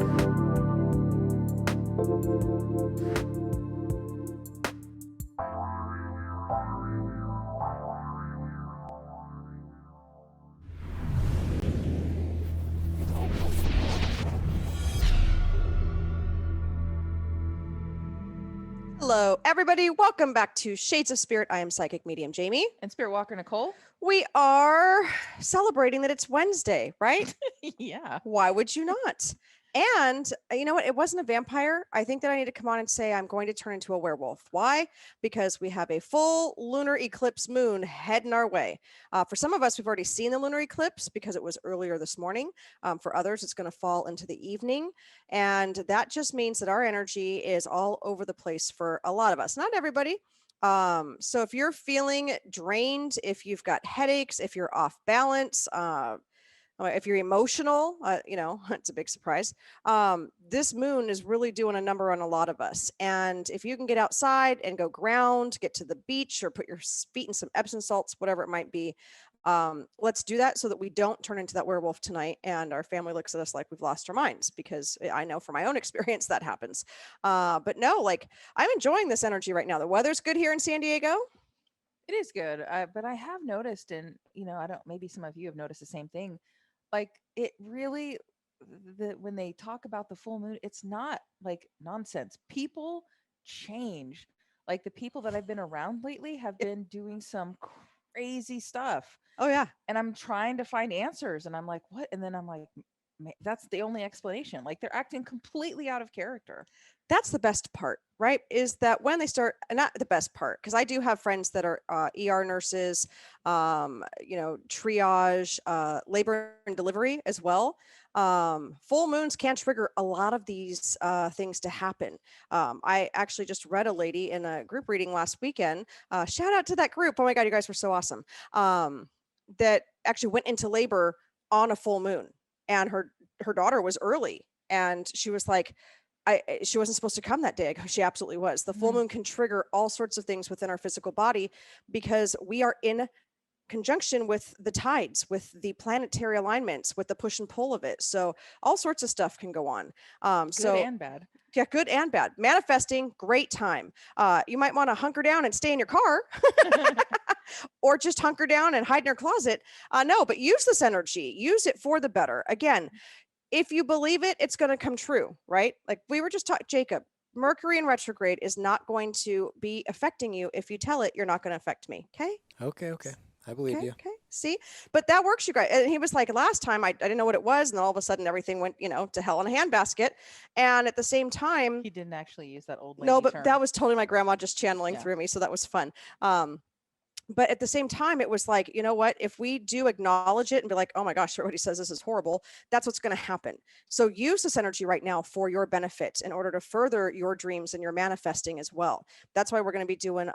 Hello, everybody. Welcome back to Shades of Spirit. I am Psychic Medium Jamie. And Spiritwalker Nicole. We are celebrating that it's Wednesday, right? Yeah. Why would you not? And you know what? It wasn't a vampire. I think that I need to come on and say I'm going to turn into a werewolf. Why? Because we have a full lunar eclipse moon heading our way. For some of us, we've already seen the lunar eclipse because it was earlier this morning. For others, it's going to fall into the evening. And that just means that our energy is all over the place for a lot of us. Not everybody. So if you're feeling drained, if you've got headaches, if you're off balance, if you're emotional, it's a big surprise. This moon is really doing a number on a lot of us. And if you can get outside and go ground, get to the beach or put your feet in some Epsom salts, whatever it might be, let's do that so that we don't turn into that werewolf tonight and our family looks at us like we've lost our minds, because I know from my own experience that happens. But no, I'm enjoying this energy right now. The weather's good here in San Diego. It is good. But I have noticed, and I don't, maybe some of you have noticed the same thing. Like it really, when they talk about the full moon, it's not like nonsense. People change. Like the people that I've been around lately have been doing some crazy stuff. Oh yeah. And I'm trying to find answers, and I'm like, what? And then I'm like, that's the only explanation. Like they're acting completely out of character. That's the best part, right? Is that when they start, not the best part, because I do have friends that are ER nurses, triage, labor and delivery as well. Full moons can trigger a lot of these things to happen. I actually just read a lady in a group reading last weekend. Shout out to that group. Oh my God, you guys were so awesome. That actually went into labor on a full moon, and her daughter was early, and she was like, she wasn't supposed to come that day. She absolutely was. The full moon can trigger all sorts of things within our physical body because we are in conjunction with the tides, with the planetary alignments, with the push and pull of it. So all sorts of stuff can go on. Good and bad. Yeah, good and bad. Manifesting, great time. You might want to hunker down and stay in your car. Or just hunker down and hide in your closet. No, but use this energy. Use it for the better. Again, if you believe it, it's going to come true, right? Like we were just talking, Jacob, Mercury in retrograde is not going to be affecting you. If you tell it, you're not going to affect me. Okay. Okay. I believe you. Okay. See, but that works, you guys. And he was like, last time I didn't know what it was. And then all of a sudden everything went, to hell in a handbasket. And at the same time, he didn't actually use that old lady no, but term. that was totally my grandma just channeling through me. So that was fun. But at the same time, it was like, you know what, if we do acknowledge it and be like, oh my gosh, everybody says this is horrible, that's what's going to happen. So use this energy right now for your benefit in order to further your dreams and your manifesting as well. That's why we're going to be doing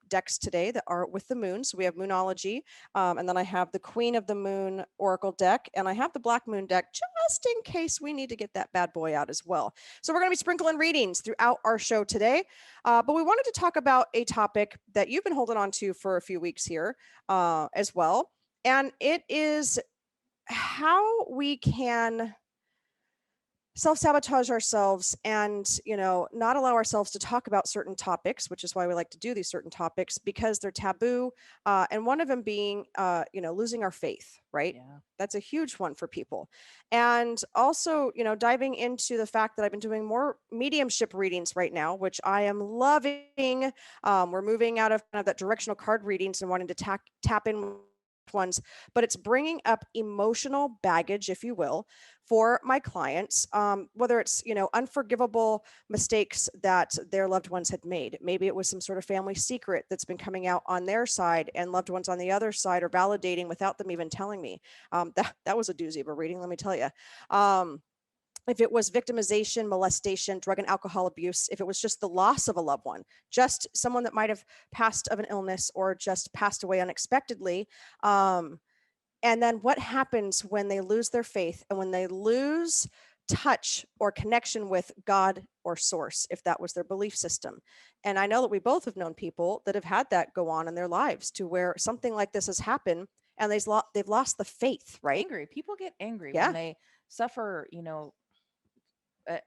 decks today that are with the moon. So we have Moonology, and then I have the Queen of the Moon Oracle deck, and I have the Black Moon deck just in case we need to get that bad boy out as well. So we're going to be sprinkling readings throughout our show today. But we wanted to talk about a topic that you've been holding on to for a few weeks here as well. And it is how we can self-sabotage ourselves and, not allow ourselves to talk about certain topics, which is why we like to do these certain topics, because they're taboo. And one of them being, losing our faith, right? Yeah. That's a huge one for people. And also, diving into the fact that I've been doing more mediumship readings right now, which I am loving. We're moving out of kind of that directional card readings and wanting to tap in ones, but it's bringing up emotional baggage, if you will, for my clients, whether it's, unforgivable mistakes that their loved ones had made. Maybe it was some sort of family secret that's been coming out on their side, and loved ones on the other side are validating without them even telling me. That was a doozy of a reading, let me tell you. If it was victimization, molestation, drug and alcohol abuse, if it was just the loss of a loved one, just someone that might have passed of an illness or just passed away unexpectedly. And then what happens when they lose their faith and when they lose touch or connection with God or source, if that was their belief system. And I know that we both have known people that have had that go on in their lives, to where something like this has happened and they've lost the faith, right? Angry. People get angry Yeah. when they suffer, uh,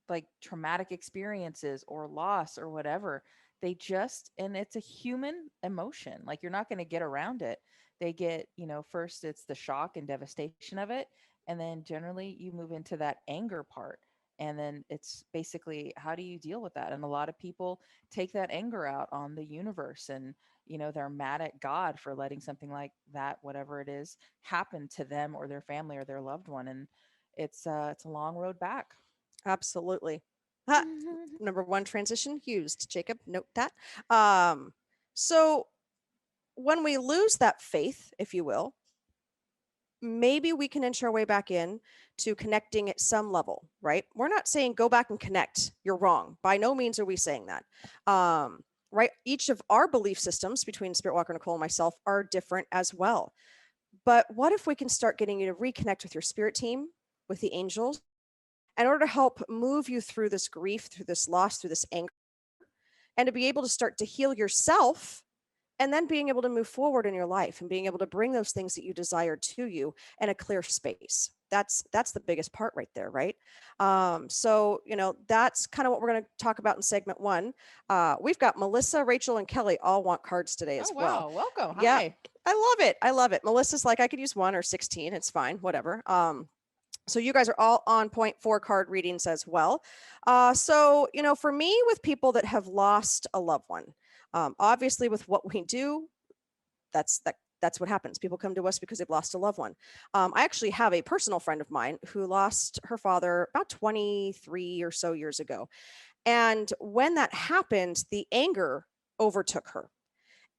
like traumatic experiences or loss or whatever. They just, and it's a human emotion. Like you're not going to get around it. They get, first it's the shock and devastation of it. And then generally you move into that anger part. And then it's basically, how do you deal with that? And a lot of people take that anger out on the universe, and, they're mad at God for letting something like that, whatever it is, happen to them or their family or their loved one. And it's a long road back. Absolutely. Ha, number one transition used. Jacob, note that. Um, so when we lose that faith, if you will, maybe we can inch our way back in to connecting at some level, right? We're not saying go back and connect. You're wrong. By no means are we saying that. Right? Each of our belief systems between Spiritwalker Nicole and myself are different as well. But what if we can start getting you to reconnect with your spirit team, with the angels, in order to help move you through this grief, through this loss, through this anger, and to be able to start to heal yourself, and then being able to move forward in your life and being able to bring those things that you desire to you in a clear space. That's the biggest part right there, right? So that's kind of what we're going to talk about in segment one. We've got Melissa, Rachel, and Kelly all want cards today Oh, as well. wow. Welcome. Yeah, Hi. I love it. I love it. Melissa's like, I could use 1 or 16. It's fine, whatever. So you guys are all on point for card readings as well. So, for me, with people that have lost a loved one, obviously with what we do, that's what happens. People come to us because they've lost a loved one. I actually have a personal friend of mine who lost her father about 23 or so years ago. And when that happened, the anger overtook her,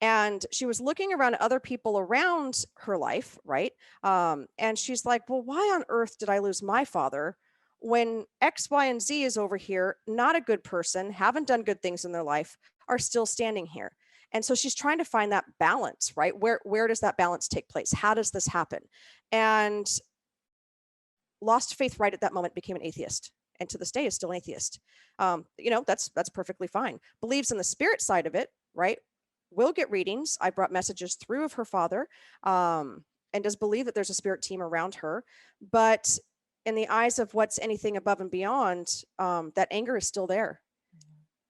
and she was looking around at other people around her life, right? And she's like, well, why on earth did I lose my father when X, Y, and Z is over here, not a good person, haven't done good things in their life, are still standing here? And so she's trying to find that balance, right? Where does that balance take place? How does this happen? And lost faith right at that moment, became an atheist, and to this day is still an atheist. That's perfectly fine. Believes in the spirit side of it, right? Will get readings. I brought messages through of her father, and does believe that there's a spirit team around her. But in the eyes of what's anything above and beyond, that anger is still there,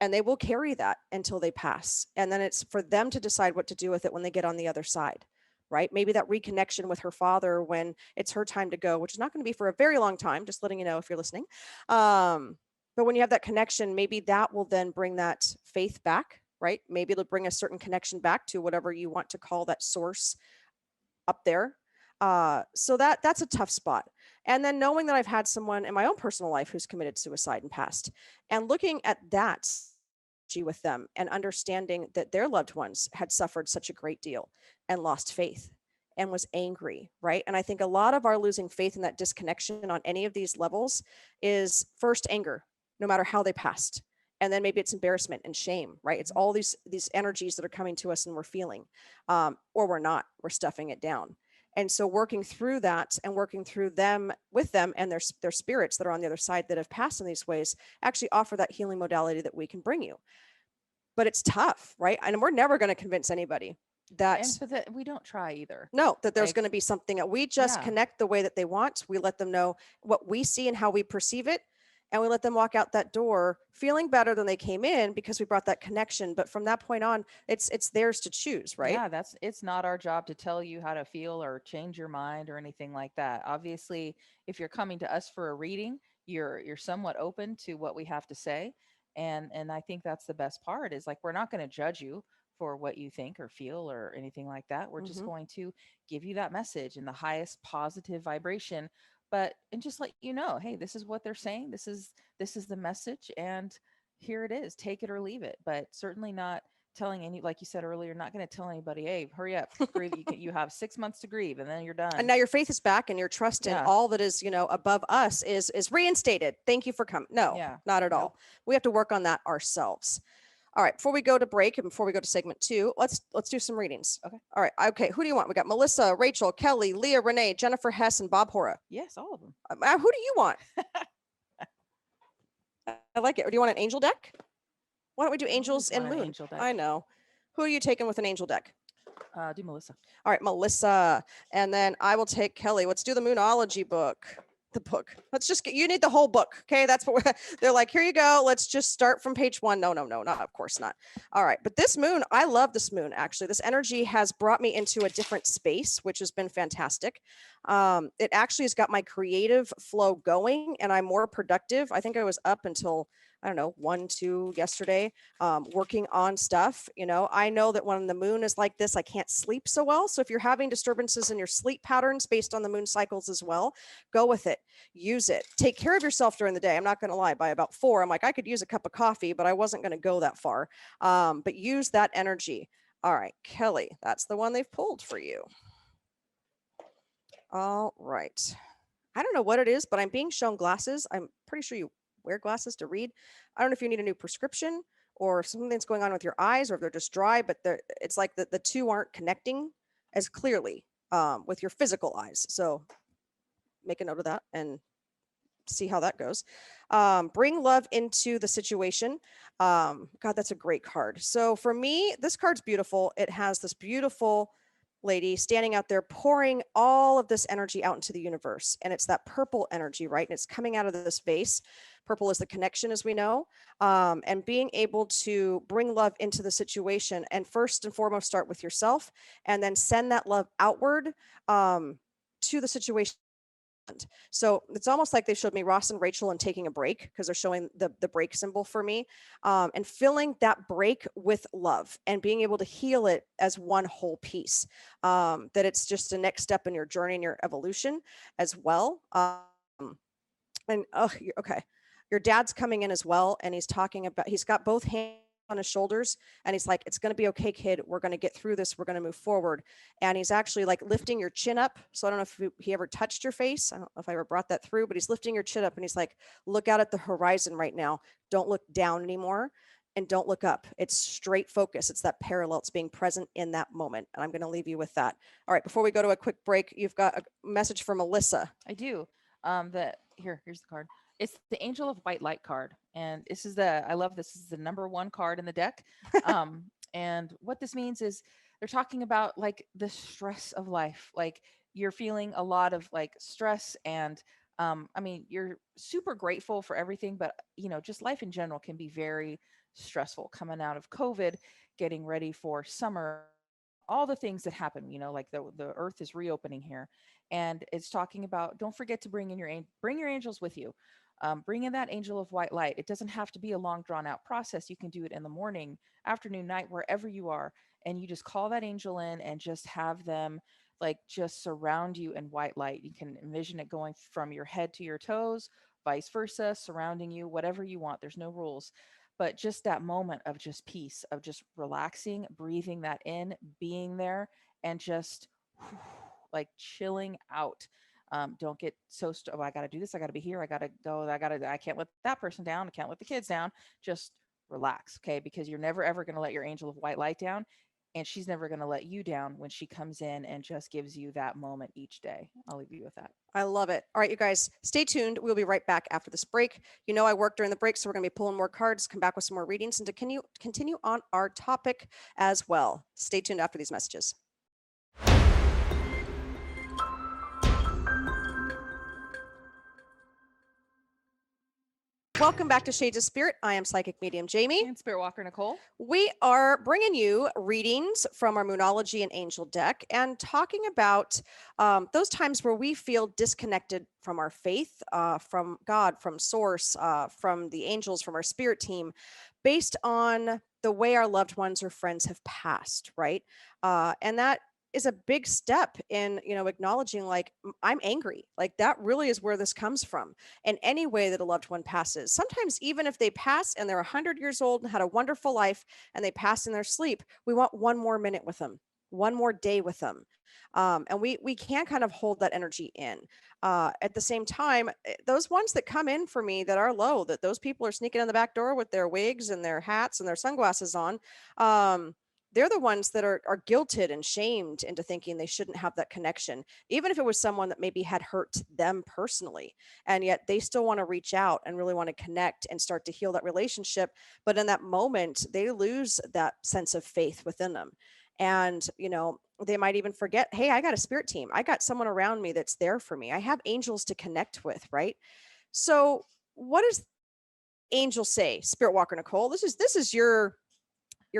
and they will carry that until they pass. And then it's for them to decide what to do with it when they get on the other side, right? Maybe that reconnection with her father when it's her time to go, which is not going to be for a very long time, just letting you know if you're listening. But when you have that connection, maybe that will then bring that faith back, right? Maybe it'll bring a certain connection back to whatever you want to call that source up there. So that's a tough spot. And then knowing that I've had someone in my own personal life who's committed suicide and passed, and looking at that with them and understanding that their loved ones had suffered such a great deal and lost faith and was angry, right? And I think a lot of our losing faith and that disconnection on any of these levels is first anger, no matter how they passed. And then maybe it's embarrassment and shame, right? It's all these energies that are coming to us and we're feeling, or we're not, we're stuffing it down. And so working through that and working through them with them and their spirits that are on the other side that have passed in these ways actually offer that healing modality that we can bring you. But it's tough, right? And we're never going to convince anybody that And but that we don't try either. no, that there's Like, going to be something that we just yeah. connect the way that they want. We let them know what we see and how we perceive it. And we let them walk out that door feeling better than they came in because we brought that connection. But from that point on, it's theirs to choose, right? Yeah, it's not our job to tell you how to feel or change your mind or anything like that. Obviously, if you're coming to us for a reading, you're somewhat open to what we have to say. And I think that's the best part, is like we're not going to judge you for what you think or feel or anything like that. We're just Mm-hmm. going to give you that message in the highest positive vibration, but and just let you know, hey, this is what they're saying. This is the message, and here it is. Take it or leave it, but certainly not telling any, like you said earlier, not going to tell anybody, hey, hurry up, grieve. You have 6 months to grieve and then you're And done. now your faith is back and your trust in Yeah. all that is, above us is reinstated. Thank you for coming. No, Yeah. not at Nope. all. We have to work on that ourselves. All right, before we go to break and before we go to segment two, let's do some readings. Okay. All right. Okay. Who do you want? We got Melissa, Rachel, Kelly, Leah, Renee, Jennifer Hess, and Bob Hora. Yes, all of them. Who do you want? I like it. Or do you want an angel deck? Why don't we do I angels always and want an moon? angel deck. I know. Who are you taking with an angel deck? Do Melissa. All right, Melissa. And then I will take Kelly. Let's do the Moonology book. the book. Let's just get, you need the whole book. Okay. That's what they're like. Here you go. Let's just start from page one. No, no, no, not, of course not. All right. But this moon, I love this moon. Actually, this energy has brought me into a different space, which has been fantastic. It actually has got my creative flow going and I'm more productive. I think I was up until, I don't know, 1, 2 yesterday, working on stuff. I know that when the moon is like this, I can't sleep so well. So if you're having disturbances in your sleep patterns based on the moon cycles as well, go with it, use it, take care of yourself during the day. I'm not going to lie, by about 4, I'm like, I could use a cup of coffee, but I wasn't going to go that far. But use that energy. All right, Kelly, that's the one they've pulled for you. All right. I don't know what it is, but I'm being shown glasses. I'm pretty sure you wear glasses to read. I don't know if you need a new prescription or if something's going on with your eyes or if they're just dry, but it's like the two aren't connecting as clearly with your physical eyes. So make a note of that and see how that goes. Bring love into the situation. God, that's a great card. So for me, this card's beautiful. It has this beautiful lady standing out there pouring all of this energy out into the universe. And it's that purple energy, right? And it's coming out of this vase. Purple is the connection, as we know. And being able to bring love into the situation and first and foremost start with yourself and then send that love outward to the situation. So it's almost like they showed me Ross and Rachel and taking a break because they're showing the break symbol for me, and filling that break with love and being able to heal it as one whole piece. That it's just a next step in your journey and your evolution as well. And oh, okay, your dad's coming in as well, and he's talking about he's got both hands on his shoulders and he's like, it's going to be okay, kid, we're going to get through this, we're going to move forward. And he's actually like lifting your chin up. So I don't know if he ever touched your face, I don't know if I ever brought that through, but he's lifting your chin up and he's like, look out at the horizon right now, don't look down anymore and don't look up. It's straight focus. It's that parallel. It's being present in that moment. And I'm going to leave you with that. All right, before we go to a quick break, you've got a message from Melissa. I do. Here's the card. It's the Angel of White Light card, and this is the I love this. This is the number one card in the deck. And what this means is they're talking about like the stress of life. Like you're feeling a lot of like stress, and I mean you're super grateful for everything, but just life in general can be very stressful. Coming out of COVID, getting ready for summer, all the things that happen. Like the Earth is reopening here, and it's talking about don't forget to bring your angels with you. Bring in that angel of white light. It doesn't have to be a long drawn out process. You can do it in the morning, afternoon, night, wherever you are, and you just call that angel in and just have them like just surround you in white light. You can envision it going from your head to your toes, vice versa, surrounding you, whatever you want. There's no rules, but just that moment of just peace, of just relaxing, breathing that in, being there, and just like chilling out. Don't get oh, I got to do this. I got to be here. I got to go. I can't let that person down. I can't let the kids down. Just relax. Okay. Because you're never, ever going to let your angel of white light down. And she's never going to let you down when she comes in and just gives you that moment each day. I'll leave you with that. I love it. All right, you guys, stay tuned. We'll be right back after this break. I work during the break, so we're going to be pulling more cards, come back with some more readings, and to continue on our topic as well. Stay tuned after these messages. Welcome back to Shades of Spirit. I am Psychic Medium Jamie. And Spiritwalker Nicole. We are bringing you readings from our Moonology and Angel deck and talking about those times where we feel disconnected from our faith, from God, from Source, from the angels, from our spirit team, based on the way our loved ones or friends have passed, right? And that is a big step in acknowledging like I'm angry, like that really is where this comes from. And any way that a loved one passes, sometimes even if they pass and they're 100 years old and had a wonderful life and they pass in their sleep, we want one more minute with them, one more day with them. And we can kind of hold that energy in. At the same time, those ones that come in for me that are low, that those people are sneaking in the back door with their wigs and their hats and their sunglasses on, they're the ones that are guilted and shamed into thinking they shouldn't have that connection, even if it was someone that maybe had hurt them personally. And yet they still want to reach out and really want to connect and start to heal that relationship. But in that moment, they lose that sense of faith within them. And, They might even forget, hey, I got a spirit team. I got someone around me that's there for me. I have angels to connect with, right? So, what does angels say, Spirit Walker Nicole? This is your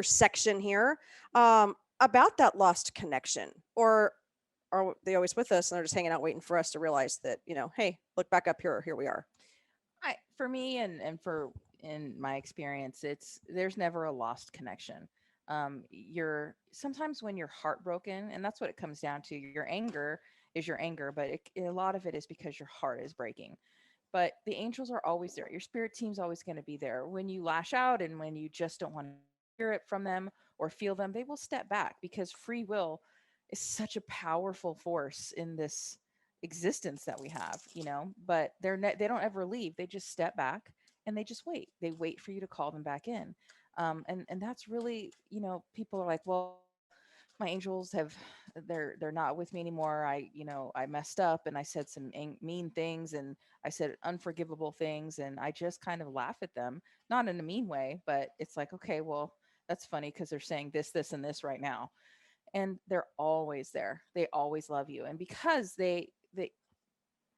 section here, about that lost connection, or are they always with us and they're just hanging out waiting for us to realize that, hey, look back up here, here we are. For me and for in my experience, it's there's never a lost connection. You're sometimes when you're heartbroken, and that's what it comes down to. Your anger is your anger, but a lot of it is because your heart is breaking. But the angels are always there. Your spirit team's always going to be there. When you lash out and when you just don't want to hear it from them or feel them, they will step back because free will is such a powerful force in this existence that we have, but they don't ever leave. They just step back and they just wait. They wait for you to call them back in. And that's really, people are like, well, my angels they're not with me anymore. I messed up and I said some mean things and I said unforgivable things and I just kind of laugh at them, not in a mean way, but it's like, okay, well, that's funny because they're saying this and this right now. And they're always there. They always love you. And because they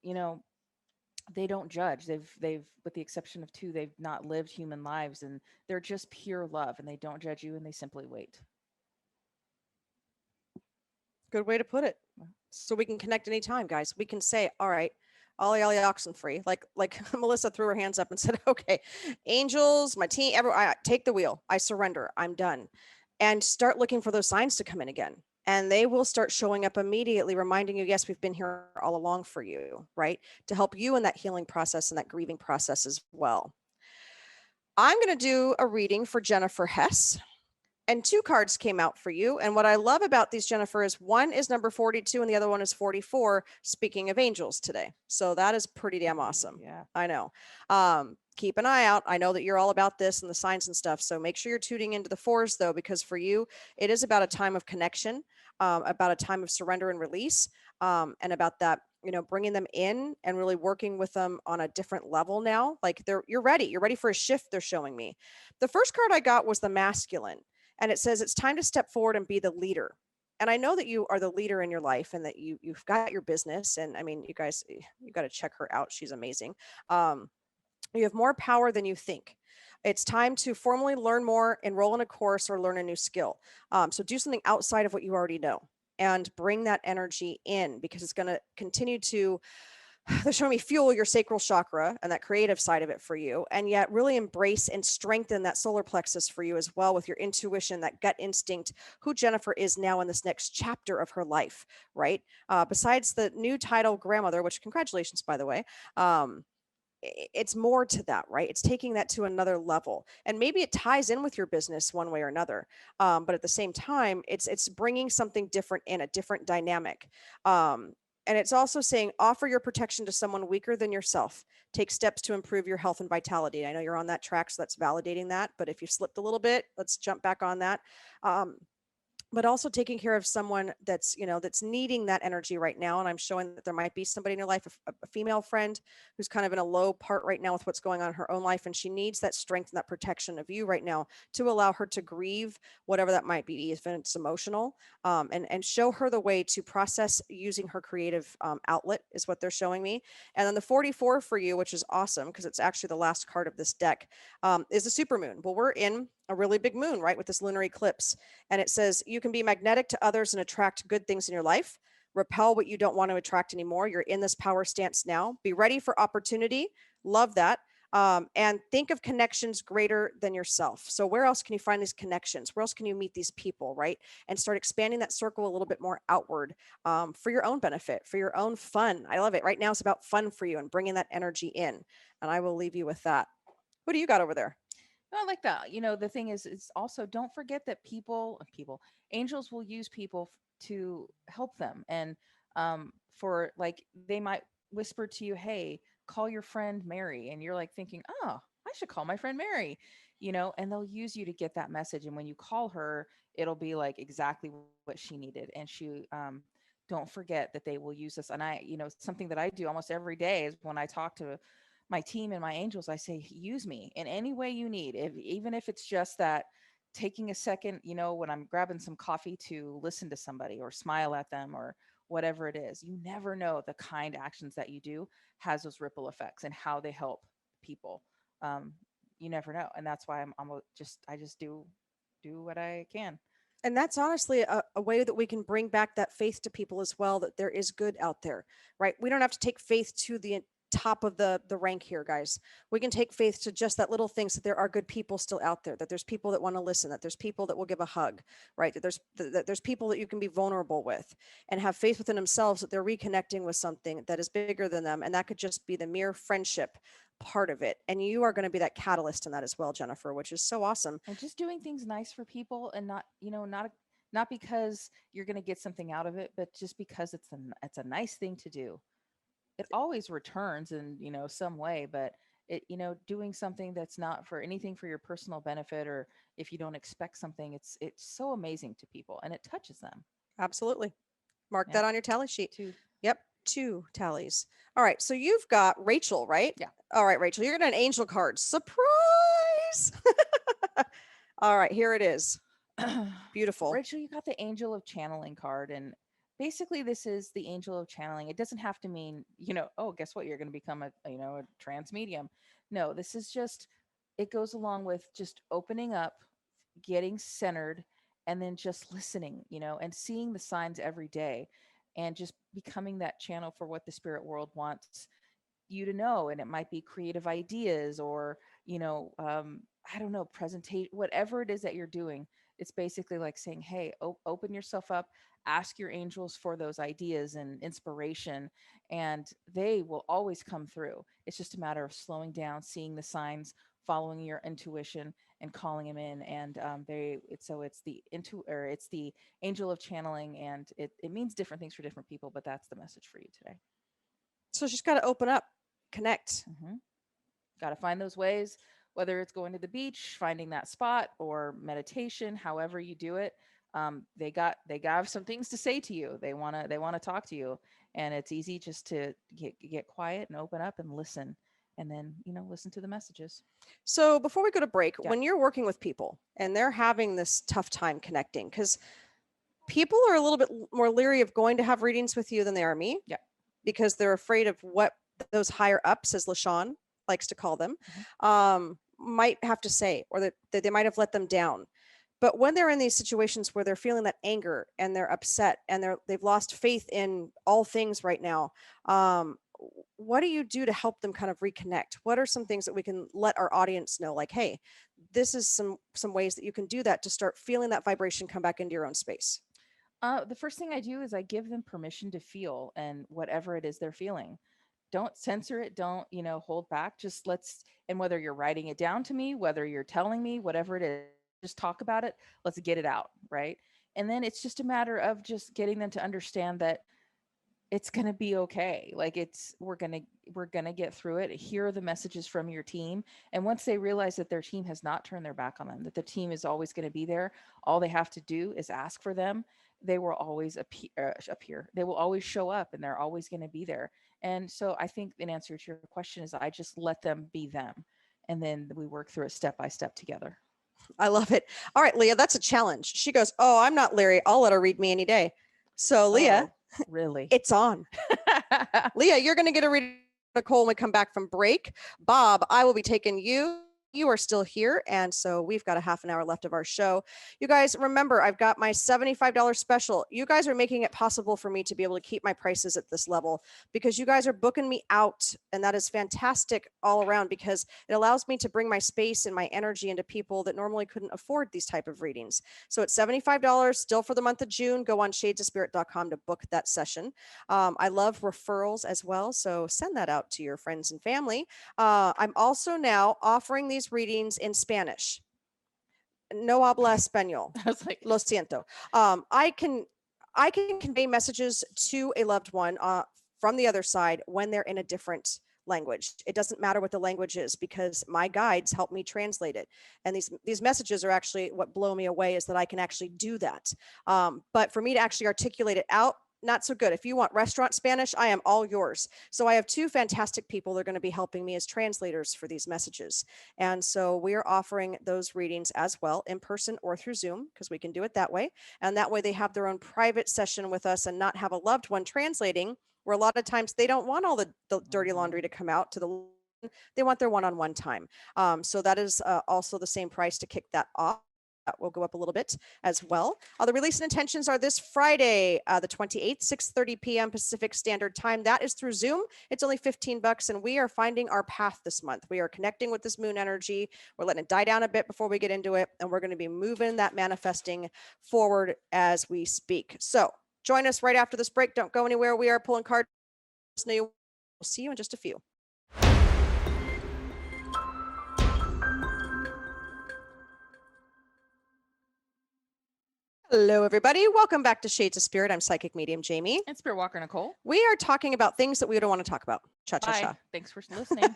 you know they don't judge. They've with the exception of two, they've not lived human lives, and they're just pure love, and they don't judge you, and they simply wait. Good way to put it. So we can connect anytime, guys. We can say, all right, ollie ollie oxen free. Like Melissa threw her hands up and said, okay, angels, my team, I take the wheel. I surrender. I'm done. And start looking for those signs to come in again. And they will start showing up immediately, reminding you, yes, we've been here all along for you, right? To help you in that healing process and that grieving process as well. I'm going to do a reading for Jennifer Hess, and two cards came out for you. And what I love about these, Jennifer, is one is number 42 and the other one is 44. Speaking of angels today. So that is pretty damn awesome. Yeah. I know. Keep an eye out. I know that you're all about this and the signs and stuff. So make sure you're tuning into the fours, though, because for you, it is about a time of connection, about a time of surrender and release, and about that, bringing them in and really working with them on a different level now. Like you're ready. You're ready for a shift, they're showing me. The first card I got was the masculine, and it says it's time to step forward and be the leader. And I know that you are the leader in your life and that you've got your business. And I mean, you guys, you got to check her out. She's amazing. Um, you have more power than you think. It's time to formally learn more, enroll in a course, or learn a new skill. So do something outside of what you already know and bring that energy in, because it's going to continue to, they're showing me, fuel your sacral chakra and that creative side of it for you, and yet really embrace and strengthen that solar plexus for you as well, with your intuition, that gut instinct, who Jennifer is now in this next chapter of her life, right? Besides the new title grandmother, which congratulations, by the way, it's more to that, right? It's taking that to another level, and maybe it ties in with your business one way or another. But at the same time, it's bringing something different in, a different dynamic. And it's also saying, offer your protection to someone weaker than yourself. Take steps to improve your health and vitality. I know you're on that track, so that's validating that. But if you slipped a little bit, let's jump back on that. Um, but also taking care of someone that's, that's needing that energy right now. And I'm showing that there might be somebody in your life, a female friend who's kind of in a low part right now with what's going on in her own life, and she needs that strength and that protection of you right now to allow her to grieve whatever that might be, if it's emotional, and show her the way to process using her creative outlet, is what they're showing me. And then the 44 for you, which is awesome because it's actually the last card of this deck, is the supermoon. Well, we're in a really big moon, right, with this lunar eclipse. And it says you can be magnetic to others and attract good things in your life. Repel what you don't want to attract anymore. You're in this power stance now. Be ready for opportunity. Love that. And think of connections greater than yourself. So where else can you find these connections? Where else can you meet these people, right? And start expanding that circle a little bit more outward, for your own benefit, for your own fun. I love it. Right now it's about fun for you and bringing that energy in. And I will leave you with that. What do you got over there? No, I like that. The thing is also don't forget that angels will use people to help them. And for like, they might whisper to you, hey, call your friend Mary. And you're like thinking, oh, I should call my friend Mary, and they'll use you to get that message. And when you call her, it'll be like exactly what she needed. And don't forget that they will use us. And something that I do almost every day is when I talk to my team and my angels, I say, use me in any way you need. Even if it's just that taking a second, when I'm grabbing some coffee to listen to somebody or smile at them or whatever it is. You never know the kind actions that you do has those ripple effects and how they help people. Um, you never know, and that's why I just do what I can. And that's honestly a way that we can bring back that faith to people as well, that there is good out there, right? We don't have to take faith to the top of the rank here, guys. We can take faith to just that little things, that there are good people still out there, that there's people that want to listen, that there's people that will give a hug, right? That there's people that you can be vulnerable with and have faith within themselves, that they're reconnecting with something that is bigger than them, and that could just be the mere friendship part of it. And you are going to be that catalyst in that as well, Jennifer, which is so awesome. And just doing things nice for people, and not because you're going to get something out of it, but just because it's a nice thing to do. It always returns in, some way, but doing something that's not for anything for your personal benefit, or if you don't expect something, it's so amazing to people and it touches them. Absolutely. Mark Yeah. that on your tally sheet. Too. Yep, two tallies. All right, so you've got Rachel, right? Yeah. All right, Rachel, you're going to an angel card. Surprise! All right, here it is. Beautiful. Rachel, you got the angel of channeling card. And basically this is the angel of channeling. It doesn't have to mean, oh, guess what? You're going to become a trans medium. No, this is just, it goes along with just opening up, getting centered, and then just listening, and seeing the signs every day, and just becoming that channel for what the spirit world wants you to know. And it might be creative ideas, or I don't know, presentation, whatever it is that you're doing. It's basically like saying, hey, open yourself up, ask your angels for those ideas and inspiration, and they will always come through. It's just a matter of slowing down, seeing the signs, following your intuition, and calling them in. And it's it's the angel of channeling, and it means different things for different people, but that's the message for you today. So she's got to open up, connect. Hmm. Got to find those ways, whether it's going to the beach, finding that spot, or meditation, however you do it. They got some things to say to you. They want to talk to you, and it's easy just to get quiet and open up and listen, and then listen to the messages. So before we go to break, Yeah. when you're working with people and they're having this tough time connecting, because people are a little bit more leery of going to have readings with you than they are me. Yeah. Because they're afraid of what those higher ups, as LaShawn likes to call them, Mhm. might have to say, or that they might have let them down. But when they're in these situations where they're feeling that anger and they're upset and they've lost faith in all things right now, what do you do to help them kind of reconnect? What are some things that we can let our audience know? Like, hey, this is some ways that you can do that to start feeling that vibration come back into your own space. The first thing I do is I give them permission to feel, and whatever it is they're feeling. Don't censor it. Don't, hold back. Just and whether you're writing it down to me, whether you're telling me, whatever it is, just talk about it. Let's get it out. Right. And then it's just a matter of just getting them to understand that it's going to be okay. Like we're going to get through it. Hear the messages from your team, and once they realize that their team has not turned their back on them, that the team is always going to be there, all they have to do is ask for them. They will always appear. They will always show up, and they're always going to be there. And so I think in answer to your question is I just let them be them, and then we work through it step by step together. I love it. All right, Leah, that's a challenge. She goes, oh, I'm not leery. I'll let her read me any day. So Leah, Oh, really? it's on. Leah, you're going to get a reading Nicole when we come back from break. Bob, I will be taking you. You are still here. And so we've got a half an hour left of our show. You guys, remember, I've got my $75 special. You guys are making it possible for me to be able to keep my prices at this level because you guys are booking me out. And that is fantastic all around because it allows me to bring my space and my energy into people that normally couldn't afford these type of readings. So it's $75 still for the month of June. Go on shadesofspirit.com to book that session. I love referrals as well. So send that out to your friends and family. I'm also now offering these readings in Spanish. No habla español. I was like, Lo siento. I can convey messages to a loved one from the other side when they're in a different language. It doesn't matter what the language is because my guides help me translate it. And these messages are actually what blow me away is that I can actually do that. But for me to actually articulate it out not so good. If you want restaurant Spanish, I am all yours. So I have two fantastic people that are going to be helping me as translators for these messages. And so we are offering those readings as well in person or through Zoom because we can do it that way. And that way they have their own private session with us and not have a loved one translating, where a lot of times they don't want all the dirty laundry to come out to the, they want their one-on-one time. So that is also the same price to kick that off. That will go up a little bit as well. The release and intentions are this Friday, the 28th, 6:30 p.m. Pacific Standard Time. That is through Zoom. It's only $15, and we are finding our path this month. We are connecting with this moon energy. We're letting it die down a bit before we get into it, and we're going to be moving that manifesting forward as we speak. So join us right after this break. Don't go anywhere. We are pulling cards. We'll see you in just a few. Hello, everybody. Welcome back to Shades of Spirit. I'm psychic medium Jamie. And Spiritwalker Nicole. We are talking about things that we don't want to talk about. Cha cha Bye. cha. Thanks for listening.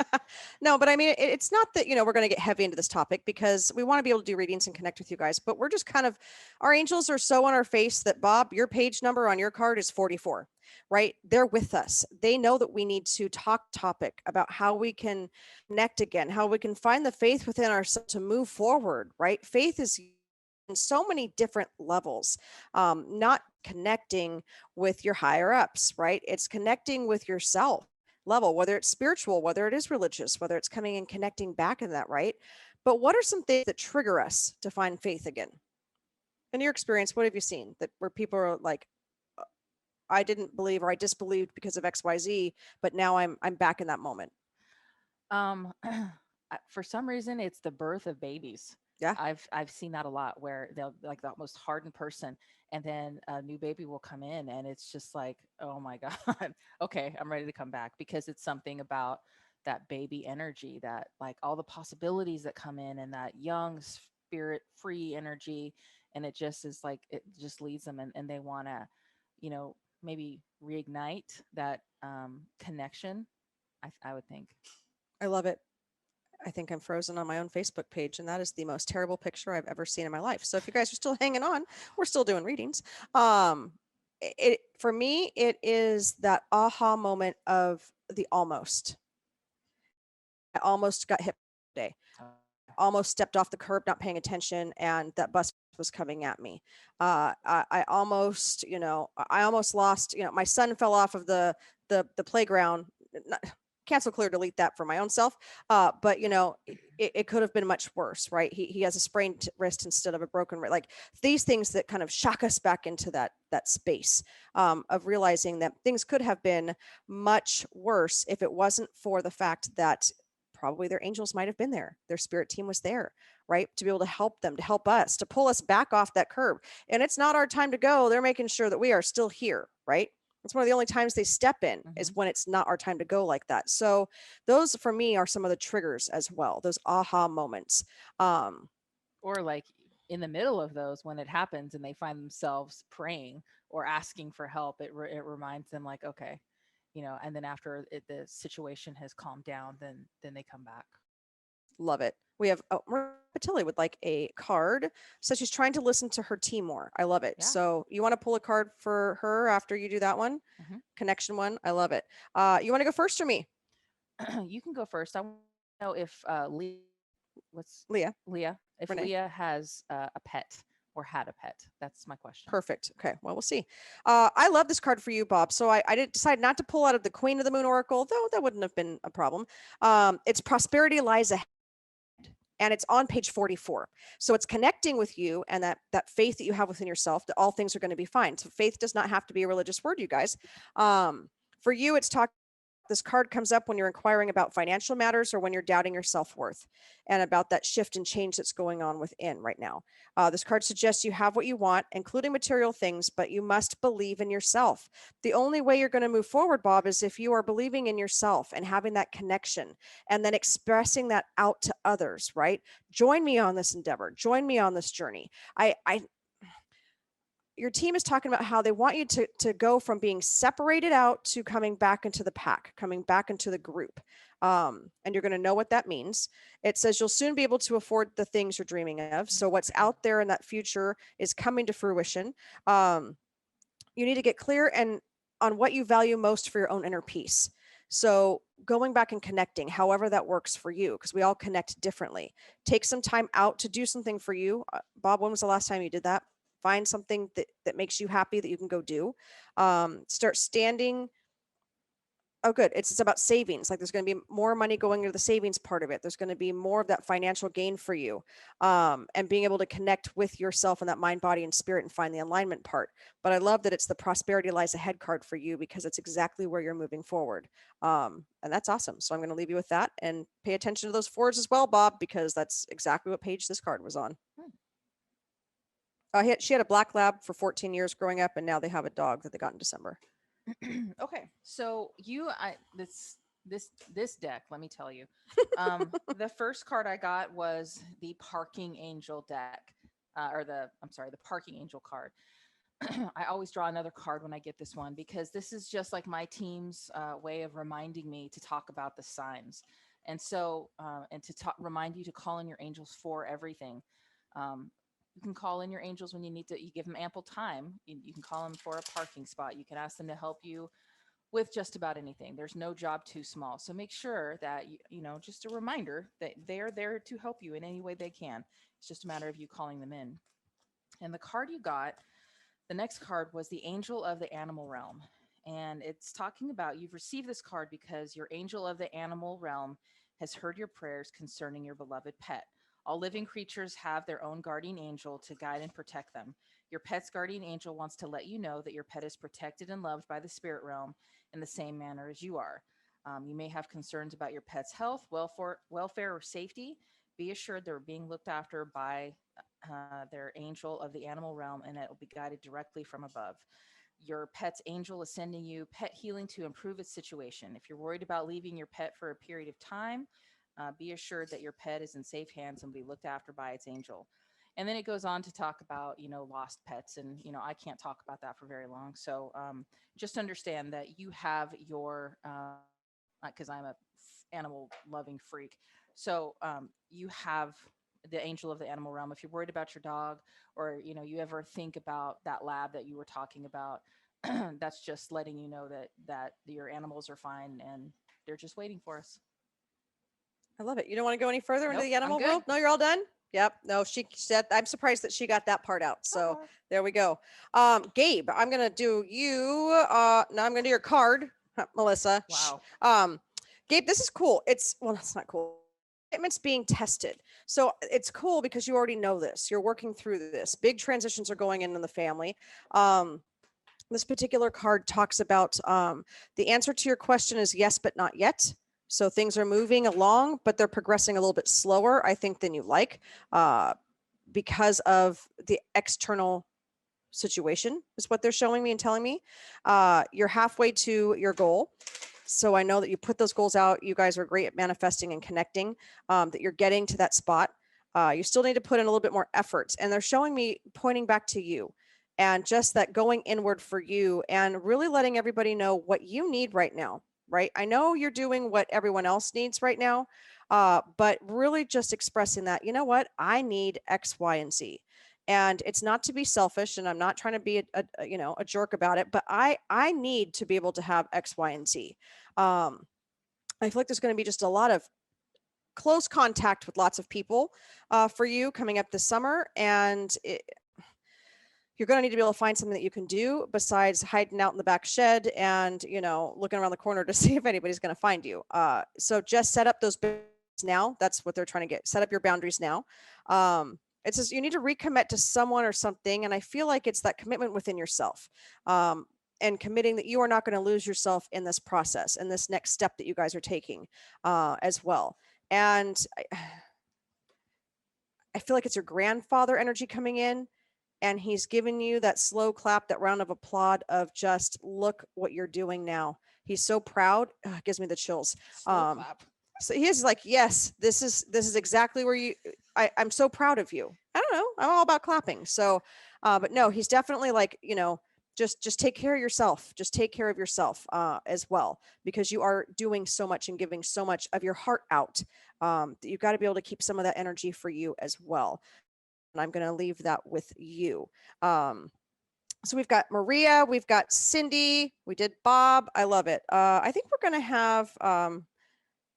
No, but I mean, it's not that, we're going to get heavy into this topic because we want to be able to do readings and connect with you guys, but we're just kind of, our angels are so on our face that, Bob, your page number on your card is 44, right? They're with us. They know that we need to talk topic about how we can connect again, how we can find the faith within ourselves to move forward, right? Faith is in so many different levels, not connecting with your higher ups, right? It's connecting with yourself level, whether it's spiritual, whether it is religious, whether it's coming and connecting back in that, right? But what are some things that trigger us to find faith again? In your experience, what have you seen that where people are like, I didn't believe or I disbelieved because of XYZ, but now I'm back in that moment. Um, for some reason, it's the birth of babies. Yeah. I've seen that a lot where they'll like the most hardened person, and then a new baby will come in, and it's just like, oh my god, okay, I'm ready to come back because it's something about that baby energy, that like all the possibilities that come in, and that young spirit free energy, and it just is like it just leads them, and they want to, maybe reignite that connection. I would think. I love it. I think I'm frozen on my own Facebook page, and that is the most terrible picture I've ever seen in my life. So if you guys are still hanging on, we're still doing readings. It for me, it is that aha moment of the almost. I almost got hit today. Almost stepped off the curb, not paying attention, and that bus was coming at me. I almost, I almost lost. My son fell off of the playground. Cancel, clear, delete that for my own self. But it could have been much worse, right? He has a sprained wrist instead of a broken wrist. Like these things that kind of shock us back into that space of realizing that things could have been much worse if it wasn't for the fact that probably their angels might have been there. Their spirit team was there, right? To be able to help them, to help us, to pull us back off that curb. And it's not our time to go. They're making sure that we are still here, right? It's one of the only times they step in is when it's not our time to go like that. So those for me are some of the triggers as well, those aha moments. Or like in the middle of those when it happens and they find themselves praying or asking for help, it reminds them like, okay, and then after the situation has calmed down, then they come back. Love it. We have Maria Patilli with like a card. So she's trying to listen to her team more. I love it. Yeah. So you want to pull a card for her after you do that one? Connection one. I love it. You want to go first or me? You can go first. I want to know if Leah. Leah, if Renee. Leah has a pet or had a pet. That's my question. Perfect. Okay. Well, we'll see. I love this card for you, Bob. So I did decide not to pull out of the Queen of the Moon Oracle, though that wouldn't have been a problem. It's Prosperity Lies Ahead. And it's on page 44. So it's connecting with you and that faith that you have within yourself that all things are going to be fine. So faith does not have to be a religious word, you guys. For you, it's talking. This card comes up when you're inquiring about financial matters or when you're doubting your self-worth and about that shift and change that's going on within right now. This card suggests you have what you want, including material things, but you must believe in yourself. The only way you're going to move forward, Bob, is if you are believing in yourself and having that connection and then expressing that out to others, right? Join me on this endeavor. Join me on this journey. Your team is talking about how they want you to go from being separated out to coming back into the pack, coming back into the group. And you're going to know what that means. It says you'll soon be able to afford the things you're dreaming of. So what's out there in that future is coming to fruition. you need to get clear and on what you value most for your own inner peace. So going back and connecting, however that works for you, because we all connect differently. Take some time out to do something for you. Bob, when was the last time you did that? Find something that makes you happy that you can go do. Start standing. Oh, good. It's about savings. Like there's going to be more money going into the savings part of it. There's going to be more of that financial gain for you, and being able to connect with yourself and that mind, body, and spirit and find the alignment part. But I love that it's the prosperity lies ahead card for you because it's exactly where you're moving forward. And that's awesome. So I'm going to leave you with that and pay attention to those fours as well, Bob, because that's exactly what page this card was on. Hmm. She had a black lab for 14 years growing up, and now they have a dog that they got in December. Okay, so this deck, let me tell you, the first card I got was the parking angel deck, or the I'm sorry, the parking angel card. I always draw another card when I get this one because this is just like my team's way of reminding me to talk about the signs, and so and to remind you to call in your angels for everything. Um, you can call in your angels when you need to. You give them ample time. You can call them for a parking spot. You can ask them to help you with just about anything. There's no job too small. So make sure that just a reminder that they're there to help you in any way they can. It's just a matter of you calling them in. And the card you got, the next card was the Angel of the Animal Realm. And it's talking about you've received this card because your angel of the animal realm has heard your prayers concerning your beloved pet. All living creatures have their own guardian angel to guide and protect them. Your pet's guardian angel wants to let you know that your pet is protected and loved by the spirit realm in the same manner as you are. You may have concerns about your pet's health, welfare, or safety. Be assured they're being looked after by their angel of the animal realm, and it will be guided directly from above. Your pet's angel is sending you pet healing to improve its situation. If you're worried about leaving your pet for a period of time, be assured that your pet is in safe hands and will be looked after by its angel. And then it goes on to talk about, lost pets. And, I can't talk about that for very long. So just understand that you have your, because I'm a animal loving freak. So you have the angel of the animal realm. If you're worried about your dog, or you ever think about that lab that you were talking about, that's just letting you know that your animals are fine and they're just waiting for us. I love it. You don't want to go any further into Nope, the I'm animal good. world? No, you're all done? Yep. No, she said, I'm surprised that she got that part out. So Haha. there we go. Gabe, I'm going to do you. Now I'm going to do your card, Melissa. Shh. Wow. Gabe, this is cool. Well, that's not cool. Commitment's being tested. So it's cool because you already know this. You're working through this. Big transitions are going in the family. This particular card talks about the answer to your question is yes, but not yet. So things are moving along, but they're progressing a little bit slower, I think, than you like, uh, because of the external situation, is what they're showing me and telling me. You're halfway to your goal. So I know that you put those goals out. You guys are great at manifesting and connecting, that you're getting to that spot. You still need to put in a little bit more effort. And they're showing me pointing back to you and just that going inward for you and really letting everybody know what you need right now. Right. I know you're doing what everyone else needs right now, but really just expressing that, you know what, I need X, Y, and Z. And it's not to be selfish, and I'm not trying to be a jerk about it, but I need to be able to have X, Y, and Z. um, I feel like there's going to be just a lot of close contact with lots of people for you coming up this summer, and you're going to need to be able to find something that you can do besides hiding out in the back shed and looking around the corner to see if anybody's going to find you. So just set up those boundaries now. That's what they're trying to get. Set up your boundaries now. It says you need to recommit to someone or something, and I feel like it's that commitment within yourself. And committing that you are not going to lose yourself in this process and this next step that you guys are taking as well. And I feel like it's your grandfather energy coming in, and he's giving you that slow clap, that round of applause of just look what you're doing now. He's so proud. Ugh, it gives me the chills. Slow clap. So he is like, yes, this is exactly where I'm so proud of you. I don't know. I'm all about clapping. So, but no, he's definitely like, just take care of yourself. Just take care of yourself as well, because you are doing so much and giving so much of your heart out, that you've got to be able to keep some of that energy for you as well. And I'm going to leave that with you. Um, So we've got Maria, we've got Cindy, we did Bob. I love it. I think we're going to have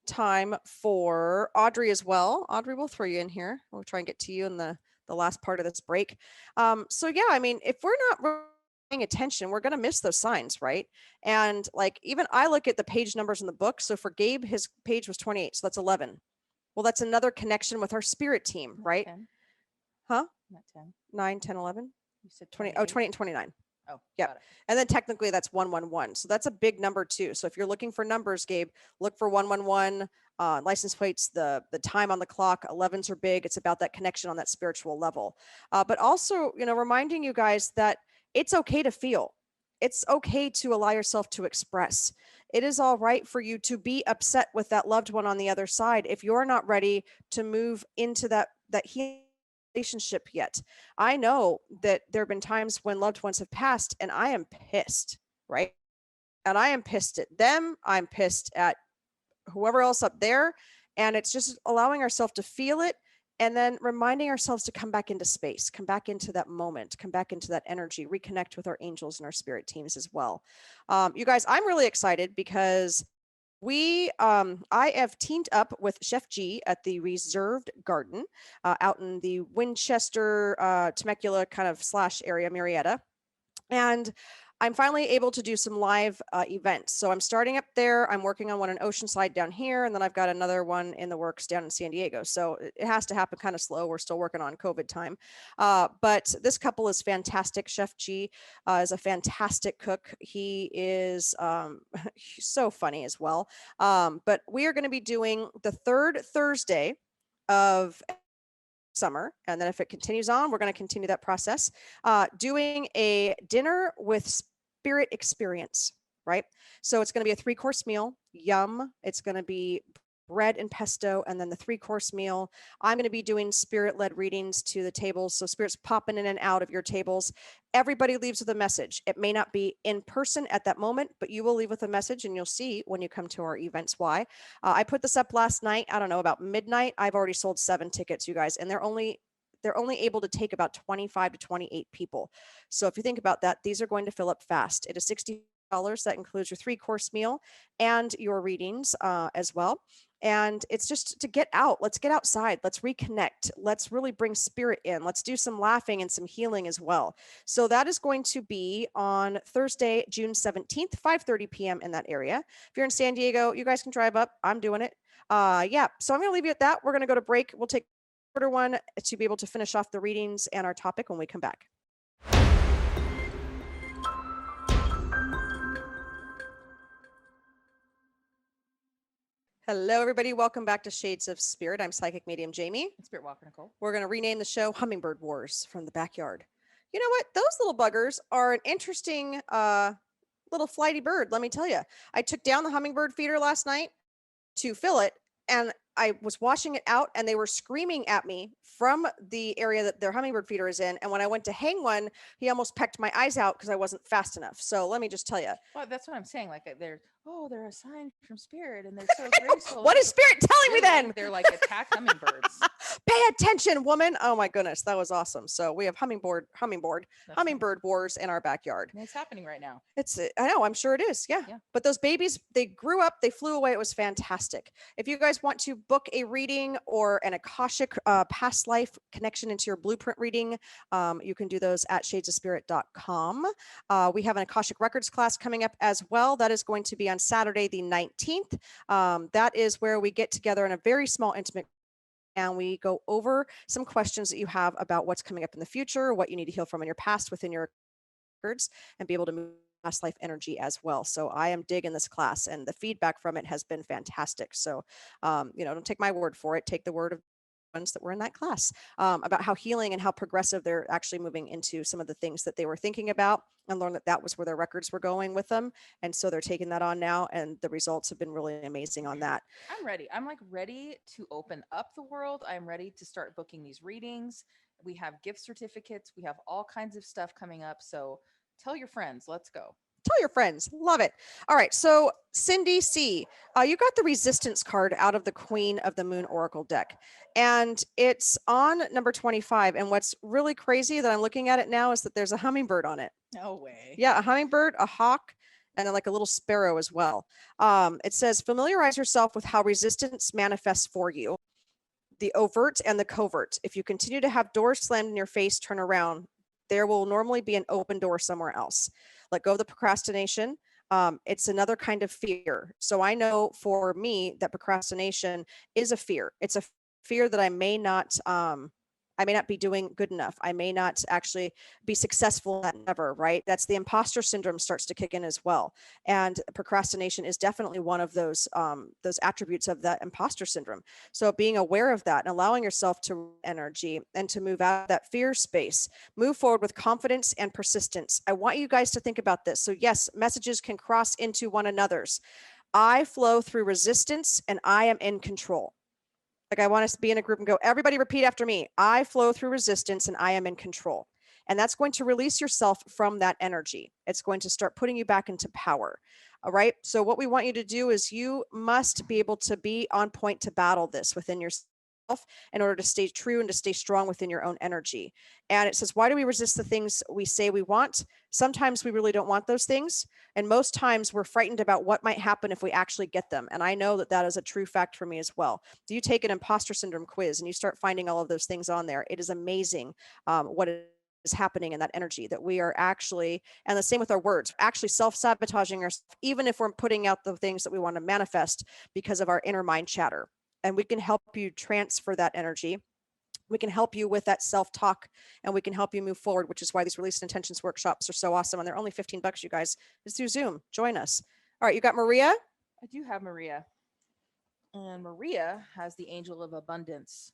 time for Audrey as well. Audrey, we'll throw you in here. We'll try and get to you in the last part of this break. So yeah, I mean, if we're not paying attention, we're going to miss those signs, right? And like even I look at the page numbers in the book. So for Gabe, his page was 28, so that's 11. Well, that's another connection with our spirit team, Not right? 10, Huh? not 10. 9, 10, 11, You said 20. 28. Oh, 20 and 29. Oh, Yep. got it. And then technically that's 111. So that's a big number too. So if you're looking for numbers, Gabe, look for 111. License plates, the time on the clock, 11s are big. It's about that connection on that spiritual level. But also, reminding you guys that it's okay to feel. It's okay to allow yourself to express. It is all right for you to be upset with that loved one on the other side if you're not ready to move into that healing relationship yet. I know that there have been times when loved ones have passed and I am pissed, right? And I am pissed at them. I'm pissed at whoever else up there. And it's just allowing ourselves to feel it and then reminding ourselves to come back into space, come back into that moment, come back into that energy, reconnect with our angels and our spirit teams as well. You guys, I'm really excited because I have teamed up with Chef G at the Reserved Garden out in the Winchester, Temecula kind of slash area, Marietta. And I'm finally able to do some live events. So I'm starting up there. I'm working on one in Oceanside down here, and then I've got another one in the works down in San Diego. So it has to happen kind of slow. We're still working on COVID time. But this couple is fantastic. Chef G is a fantastic cook. He is he's so funny as well. But we are going to be doing the third Thursday of summer. And then if it continues on, we're going to continue that process. Doing a dinner with spirit experience, right? So it's going to be a 3-course meal, yum. It's going to be bread and pesto, and then the 3-course meal. I'm going to be doing spirit-led readings to the tables. So spirits popping in and out of your tables. Everybody leaves with a message. It may not be in person at that moment, but you will leave with a message, and you'll see when you come to our events why. I put this up last night. I don't know, about midnight. I've already sold 7 tickets, you guys, and they're only able to take about 25 to 28 people. So if you think about that, these are going to fill up fast. It is $60. That includes your 3-course meal and your readings as well. And it's just to get out. Let's get outside. Let's reconnect. Let's really bring spirit in. Let's do some laughing and some healing as well. So that is going to be on Thursday, June 17th, 5:30 p.m. in that area. If you're in San Diego, you guys can drive up. I'm doing it. Yeah. So I'm going to leave you at that. We're going to go to break. We'll take a shorter one to be able to finish off the readings and our topic when we come back. Hello, everybody. Welcome back to Shades of Spirit. I'm Psychic Medium Jamie. Spiritwalker Nicole. We're going to rename the show Hummingbird Wars from the Backyard. You know what? Those little buggers are an interesting little flighty bird, let me tell you. I took down the hummingbird feeder last night to fill it, and I was washing it out, and they were screaming at me from the area that their hummingbird feeder is in. And when I went to hang one, he almost pecked my eyes out because I wasn't fast enough. So let me just tell you. Well, that's what I'm saying. Like they're a sign from spirit, and they're so graceful. What is spirit telling me then? They're like attack hummingbirds. Pay attention, woman. Oh my goodness, that was awesome. So we have hummingbird wars in our backyard. And it's happening right now. I know, I'm sure it is. Yeah. But those babies, they grew up, they flew away. It was fantastic. If you guys want to book a reading or an Akashic past life connection into your blueprint reading, you can do those at shadesofspirit.com. We have an Akashic Records class coming up as well. That is going to be on Saturday, the 19th. That is where we get together in a very small, intimate, and we go over some questions that you have about what's coming up in the future, what you need to heal from in your past within your records, and be able to move past life energy as well. So I am digging this class, and the feedback from it has been fantastic. So, don't take my word for it. Take the word of ones that were in that class about how healing and how progressive they're actually moving into some of the things that they were thinking about, and learn that that was where their records were going with them. And so they're taking that on now, and the results have been really amazing on that. I'm ready. I'm like ready to open up the world. I'm ready to start booking these readings. We have gift certificates. We have all kinds of stuff coming up. So tell your friends. Let's go. Tell your friends. Love it. All right. So Cindy C, you got the resistance card out of the Queen of the Moon Oracle deck, and it's on number 25. And what's really crazy that I'm looking at it now is that there's a hummingbird on it. No way. Yeah, a hummingbird, a hawk, and then like a little sparrow as well. It says familiarize yourself with how resistance manifests for you, the overt and the covert. If you continue to have doors slammed in your face, turn around. There will normally be an open door somewhere else. Let go of the procrastination. It's another kind of fear. So I know for me that procrastination is a fear. It's a fear that I may not be doing good enough. I may not actually be successful at never, right? That's the imposter syndrome starts to kick in as well. And procrastination is definitely one of those attributes of that imposter syndrome. So being aware of that and allowing yourself to energy and to move out of that fear space, move forward with confidence and persistence. I want you guys to think about this. So yes, messages can cross into one another's. I flow through resistance and I am in control. Like I want us to be in a group and go, everybody repeat after me. I flow through resistance and I am in control. And that's going to release yourself from that energy. It's going to start putting you back into power. All right. So, what we want you to do is you must be able to be on point to battle this within yourself in order to stay true and to stay strong within your own energy. And it says, why do we resist the things we say we want? Sometimes we really don't want those things. And most times we're frightened about what might happen if we actually get them. And I know that that is a true fact for me as well. Do you take an imposter syndrome quiz and you start finding all of those things on there? It is amazing what is happening in that energy that we are actually, and the same with our words, actually self-sabotaging ourselves, even if we're putting out the things that we want to manifest because of our inner mind chatter. And we can help you transfer that energy. We can help you with that self-talk and we can help you move forward, which is why these release intentions workshops are so awesome. And they're only $15, you guys. It's through Zoom. Join us. All right, you got Maria. I do have Maria. And Maria has the Angel of Abundance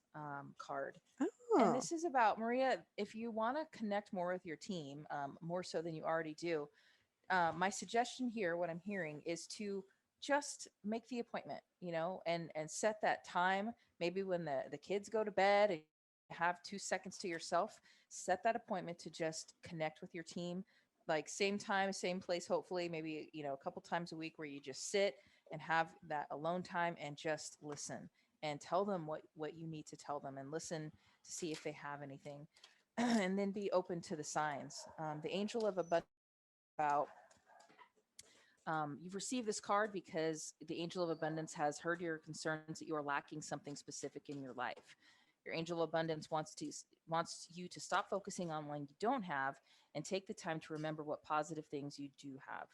card. And Oh, this is about Maria. If you want to connect more with your team, more so than you already do, my suggestion here, what I'm hearing, is to just make the appointment, and set that time. Maybe when the kids go to bed and have 2 seconds to yourself, set that appointment to just connect with your team. Like same time, same place. Hopefully, maybe a couple times a week where you just sit and have that alone time and just listen and tell them what you need to tell them and listen to see if they have anything, and then be open to the signs. The Angel of Abundance about you've received this card because the Angel of Abundance has heard your concerns that you are lacking something specific in your life. Your Angel of Abundance wants you to stop focusing on what you don't have and take the time to remember what positive things you do have.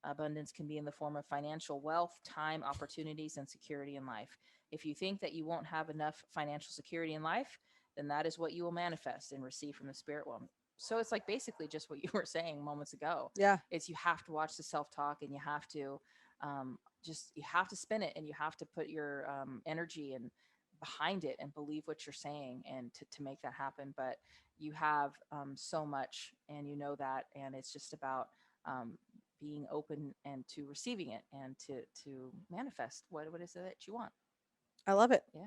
Abundance can be in the form of financial wealth, time, opportunities, and security in life. If you think that you won't have enough financial security in life, then that is what you will manifest and receive from the spirit realm. So it's like basically just what you were saying moments ago. yeah. Is you have to watch the self-talk, and you have to just you have to spin it, and you have to put your energy and behind it and believe what you're saying, and to make that happen. But you have so much, and you know that, and it's just about being open and to receiving it and to manifest what is it that you want. I love it. Yeah.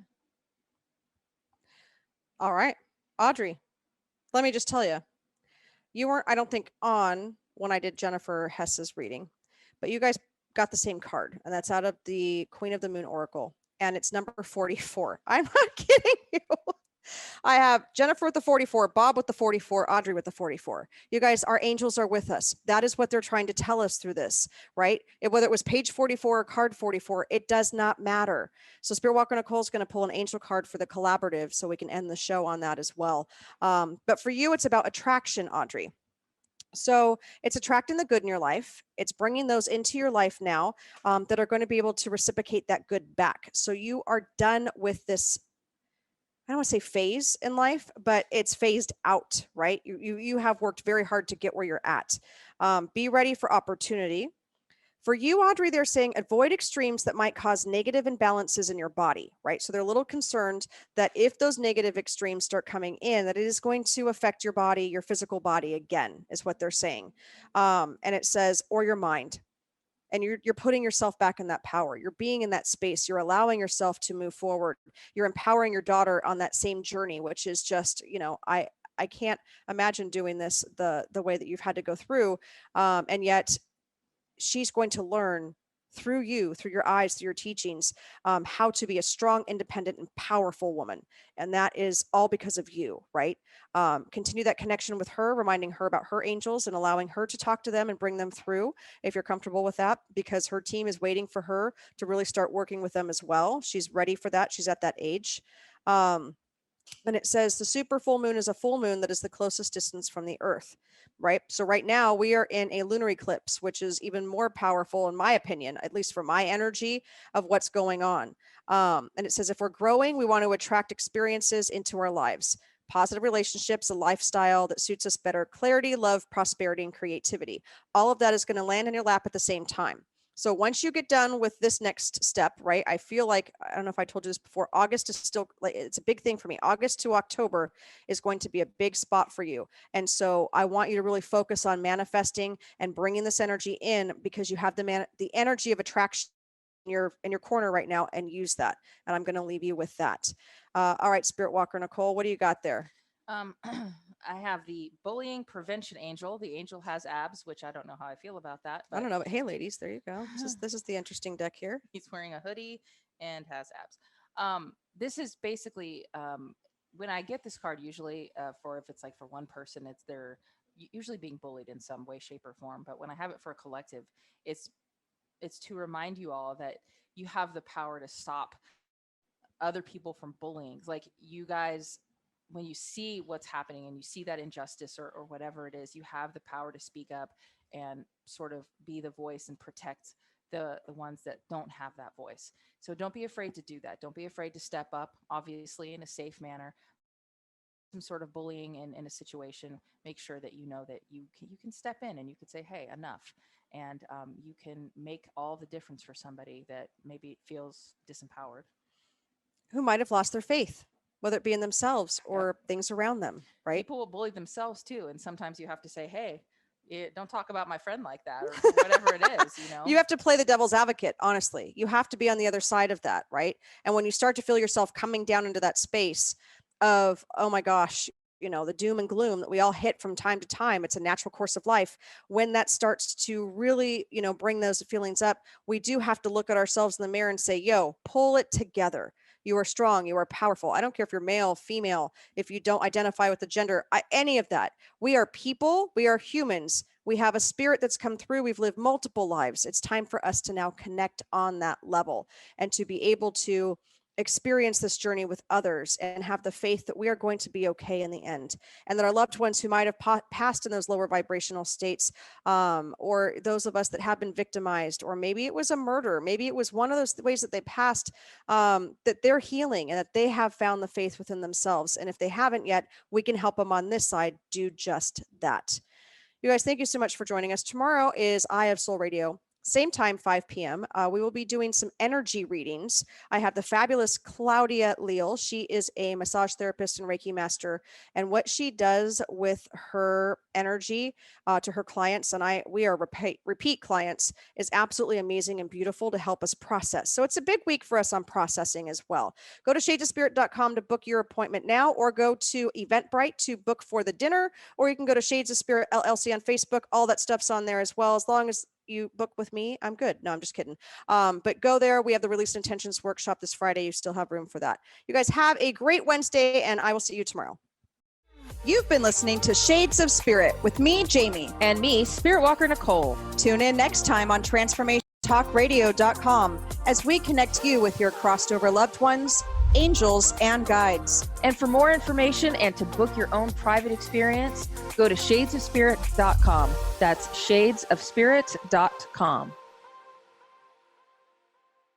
All right. Audrey, let me just tell you, you weren't, I don't think, on when I did Jennifer Hess's reading, but you guys got the same card, and that's out of the Queen of the Moon Oracle, and it's number 44. I'm not kidding you. I have Jennifer with the 44, Bob with the 44, Audrey with the 44. You guys, our angels are with us. That is what they're trying to tell us through this, right? Whether it was page 44 or card 44, it does not matter. So Spiritwalker Nicole is going to pull an angel card for the collaborative so we can end the show on that as well. But for you, it's about attraction, Audrey. So it's attracting the good in your life. It's bringing those into your life now that are going to be able to reciprocate that good back. So you are done with this, I don't want to say phase in life, but it's phased out, right? You have worked very hard to get where you're at. Be ready for opportunity. For you, Audrey, they're saying avoid extremes that might cause negative imbalances in your body, right? So they're a little concerned that if those negative extremes start coming in, that it is going to affect your body, your physical body again, is what they're saying. And it says, or your mind. And you're putting yourself back in that power. You're being in that space. You're allowing yourself to move forward. You're empowering your daughter on that same journey, which is just, I can't imagine doing this the way that you've had to go through. And yet she's going to learn through you, through your eyes, through your teachings, how to be a strong, independent, and powerful woman. And that is all because of you, right? Continue that connection with her, reminding her about her angels and allowing her to talk to them and bring them through if you're comfortable with that, because her team is waiting for her to really start working with them as well. She's ready for that. She's at that age. And it says the super full moon is a full moon that is the closest distance from the earth, right? So right now we are in a lunar eclipse, which is even more powerful, in my opinion, at least for my energy of what's going on. And it says if we're growing, we want to attract experiences into our lives, positive relationships, a lifestyle that suits us better, clarity, love, prosperity, and creativity. All of that is going to land in your lap at the same time. So once you get done with this next step, right? I feel like, I don't know if I told you this before, August is still like, it's a big thing for me. August to October is going to be a big spot for you. And so I want you to really focus on manifesting and bringing this energy in, because you have the energy of attraction in your corner right now, and use that. And I'm going to leave you with that. All right, Spiritwalker Nicole, what do you got there? I have the bullying prevention angel. The angel has abs, which I don't know how I feel about that. I don't know, but hey, ladies, there you go. This is the interesting deck here. He's wearing a hoodie and has abs. This is basically when I get this card, usually for if it's like for one person, it's they're usually being bullied in some way, shape, or form. But when I have it for a collective, it's to remind you all that you have the power to stop other people from bullying. Like you guys, when you see what's happening and you see that injustice or whatever it is, you have the power to speak up and sort of be the voice and protect the ones that don't have that voice. So don't be afraid to do that. Don't be afraid to step up, obviously in a safe manner. Some sort of bullying in a situation, make sure that you know that you can step in and you can say, hey, enough. And you can make all the difference for somebody that maybe feels disempowered. Who might have lost their faith, whether it be in themselves or Yep. things around them, right? People will bully themselves too. And sometimes you have to say, hey, don't talk about my friend like that, or whatever it is, you know? You have to play the devil's advocate, honestly. You have to be on the other side of that, right? And when you start to feel yourself coming down into that space of, oh my gosh, the doom and gloom that we all hit from time to time, it's a natural course of life. When that starts to really, bring those feelings up, we do have to look at ourselves in the mirror and say, yo, pull it together. You are strong. You are powerful. I don't care if you're male, female, if you don't identify with the gender, any of that. We are people. We are humans. We have a spirit that's come through. We've lived multiple lives. It's time for us to now connect on that level and to be able to experience this journey with others and have the faith that we are going to be okay in the end, and that our loved ones who might have passed in those lower vibrational states, or those of us that have been victimized, or maybe it was a murder, maybe it was one of those ways that they passed, that they're healing and that they have found the faith within themselves. And if they haven't yet, we can help them on this side do just that. You guys, thank you so much for joining us. Tomorrow is Eye of Soul Radio. Same time, 5 p.m. We will be doing some energy readings. I have the fabulous Claudia Leal. She is a massage therapist and Reiki master. And what she does with her energy to her clients, and we are repeat clients, is absolutely amazing and beautiful to help us process. So it's a big week for us on processing as well. Go to shadesofspirit.com to book your appointment now, or go to Eventbrite to book for the dinner, or you can go to Shades of Spirit LLC on Facebook. All that stuff's on there as well. As long as you book with me, I'm good. No, I'm just kidding. But go there. We have the Release Intentions workshop this Friday. You still have room for that. You guys have a great Wednesday, and I will see you tomorrow. You've been listening to Shades of Spirit with me, Jamie. And me, Spiritwalker Nicole. Tune in next time on TransformationTalkRadio.com as we connect you with your crossed over loved ones, angels, and guides. And for more information and to book your own private experience, go to shadesofspirit.com. That's shadesofspirit.com.